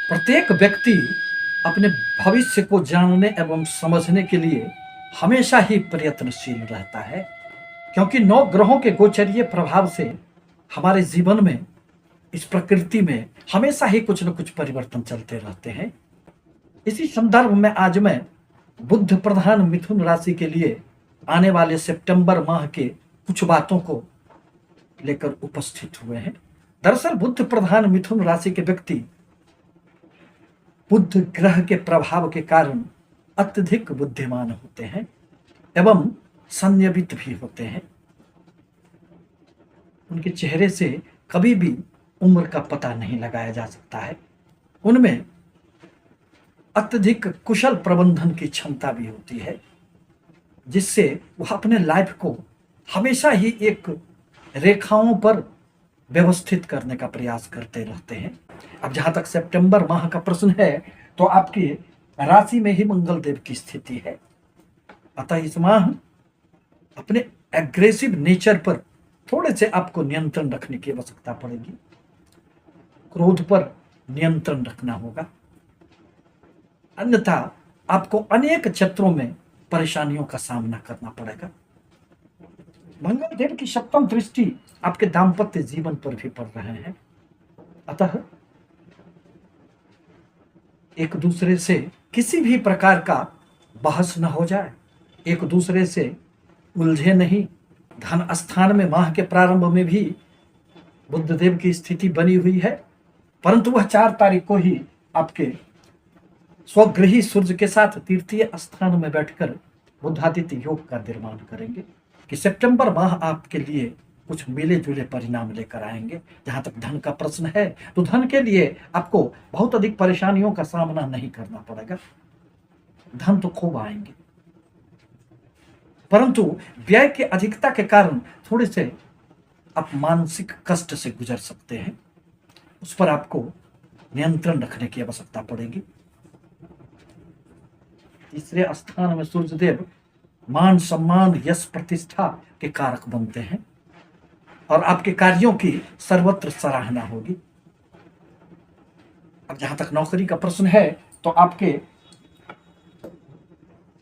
प्रत्येक व्यक्ति अपने भविष्य को जानने एवं समझने के लिए हमेशा ही प्रयत्नशील रहता है, क्योंकि 9 ग्रहों के गोचरीय प्रभाव से हमारे जीवन में, इस प्रकृति में हमेशा ही कुछ न कुछ परिवर्तन चलते रहते हैं। इसी संदर्भ में आज मैं बुध प्रधान मिथुन राशि के लिए आने वाले सितंबर माह के कुछ बातों को लेकर उपस्थित हुए हैं। दरअसल बुध प्रधान मिथुन राशि के व्यक्ति बुध ग्रह के प्रभाव के कारण अत्यधिक बुद्धिमान होते हैं एवं संयमित भी होते हैं। उनके चेहरे से कभी भी उम्र का पता नहीं लगाया जा सकता है। उनमें अत्यधिक कुशल प्रबंधन की क्षमता भी होती है, जिससे वह अपने लाइफ को हमेशा ही एक रेखाओं पर व्यवस्थित करने का प्रयास करते रहते हैं। अब जहां तक सितंबर माह का प्रश्न है, तो आपकी राशि में ही मंगल देव की स्थिति है। अतः इस माह अपने एग्रेसिव नेचर पर थोड़े से आपको नियंत्रण रखने की आवश्यकता पड़ेगी। क्रोध पर नियंत्रण रखना होगा, अन्यथा आपको अनेक क्षेत्रों में परेशानियों का सामना करना पड़ेगा। मंगल देव की 7वीं दृष्टि आपके दाम्पत्य जीवन पर भी पड़ रहे हैं। अतः एक दूसरे से किसी भी प्रकार का बहस न हो जाए, एक दूसरे से उलझे नहीं। धन स्थान में माह के प्रारंभ में भी बुध देव की स्थिति बनी हुई है, परंतु वह 4 तारीख को ही आपके स्वगृही सूर्य के साथ तृतीय स्थान में बैठकर बुधादित्य योग का निर्माण करेंगे कि सितंबर माह आपके लिए कुछ मिले जुले परिणाम लेकर आएंगे। जहां तक धन का प्रश्न है, तो धन के लिए आपको बहुत अधिक परेशानियों का सामना नहीं करना पड़ेगा। धन तो खूब आएंगे, परंतु व्यय की अधिकता के कारण थोड़े से आप मानसिक कष्ट से गुजर सकते हैं। उस पर आपको नियंत्रण रखने की आवश्यकता पड़ेगी। तीसरे स्थान में सूर्यदेव मान सम्मान यश प्रतिष्ठा के कारक बनते हैं और आपके कार्यों की सर्वत्र सराहना होगी। अब जहां तक नौकरी का प्रश्न है, तो आपके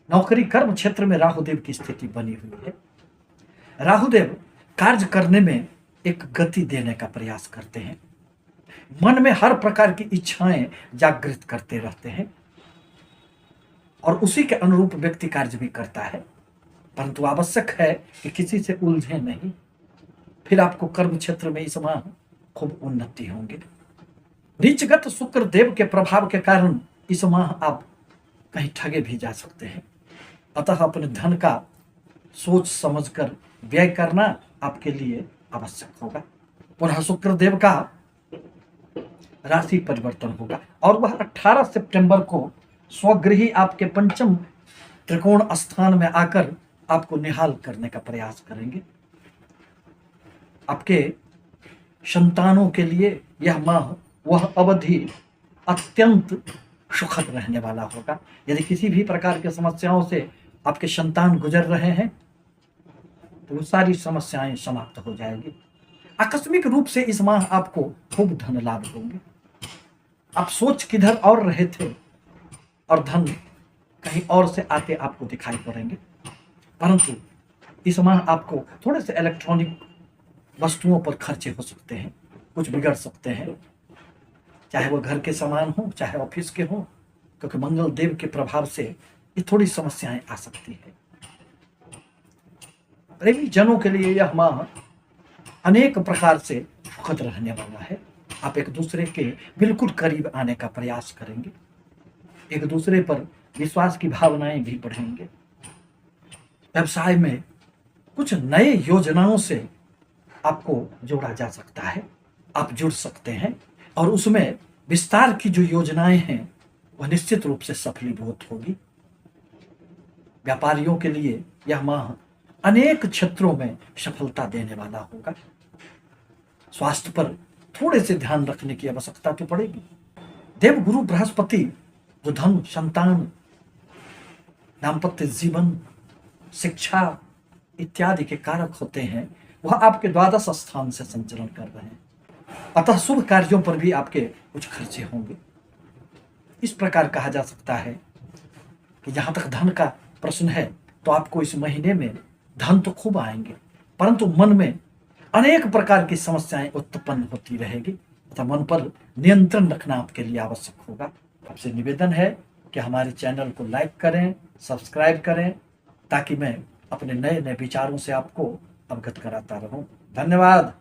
नौकरी कर्म क्षेत्र में राहुदेव की स्थिति बनी हुई है। राहुदेव कार्य करने में एक गति देने का प्रयास करते हैं, मन में हर प्रकार की इच्छाएं जागृत करते रहते हैं और उसी के अनुरूप व्यक्ति कार्य भी करता है। परंतु आवश्यक है कि किसी से उलझे नहीं, फिर आपको कर्म क्षेत्र में इस माह खूब उन्नति होंगे। नीचगत शुक्र देव के प्रभाव के कारण इस माह आप कहीं ठगे भी जा सकते हैं। अतः अपने धन का सोच समझकर व्यय करना आपके लिए आवश्यक होगा। पुनः शुक्र देव का राशि परिवर्तन होगा और वह 18 सितंबर को स्वगृही आपके पंचम त्रिकोण स्थान में आकर आपको निहाल करने का प्रयास करेंगे। आपके संतानों के लिए यह माह, वह अवधि अत्यंत सुखद रहने वाला होगा। यदि किसी भी प्रकार की समस्याओं से आपके संतान गुजर रहे हैं, तो वो सारी समस्याएं समाप्त हो जाएगी। आकस्मिक रूप से इस माह आपको खूब धन लाभ होंगे। आप सोच किधर और रहे थे और धन कहीं और से आते आपको दिखाई पड़ेंगे। परंतु इस माह आपको थोड़े से इलेक्ट्रॉनिक वस्तुओं पर खर्चे हो सकते हैं, कुछ बिगड़ सकते हैं, चाहे वो घर के सामान हो चाहे ऑफिस के हो, क्योंकि मंगल देव के प्रभाव से ये थोड़ी समस्याएं आ सकती है। प्रेमी जनों के लिए यह माह अनेक प्रकार से सुखद रहने वाला है। आप एक दूसरे के बिल्कुल करीब आने का प्रयास करेंगे, एक दूसरे पर विश्वास की भावनाएं भी बढ़ेंगे। व्यवसाय में कुछ नए योजनाओं से आपको जोड़ा जा सकता है, आप जुड़ सकते हैं और उसमें विस्तार की जो योजनाएं हैं वह निश्चित रूप से सफलीभूत होगी। व्यापारियों के लिए यह माह अनेक क्षेत्रों में सफलता देने वाला होगा। स्वास्थ्य पर थोड़े से ध्यान रखने की आवश्यकता तो पड़ेगी। देवगुरु बृहस्पति जो धन, संतान, दाम्पत्य जीवन, शिक्षा इत्यादि के कारक होते हैं, वह आपके द्वादश स्थान से संचलन कर रहे हैं। अतः शुभ कार्यों पर भी आपके कुछ खर्चे होंगे। इस प्रकार कहा जा सकता है कि जहाँ तक धन का प्रश्न है तो आपको इस महीने में धन तो खूब आएंगे, परंतु मन में अनेक प्रकार की समस्याएं उत्पन्न होती रहेगी तथा मन पर नियंत्रण रखना आपके लिए आवश्यक होगा। आपसे निवेदन है कि हमारे चैनल को लाइक करें, सब्सक्राइब करें, ताकि मैं अपने नए नए विचारों से आपको अवगत कराता रहूं। धन्यवाद।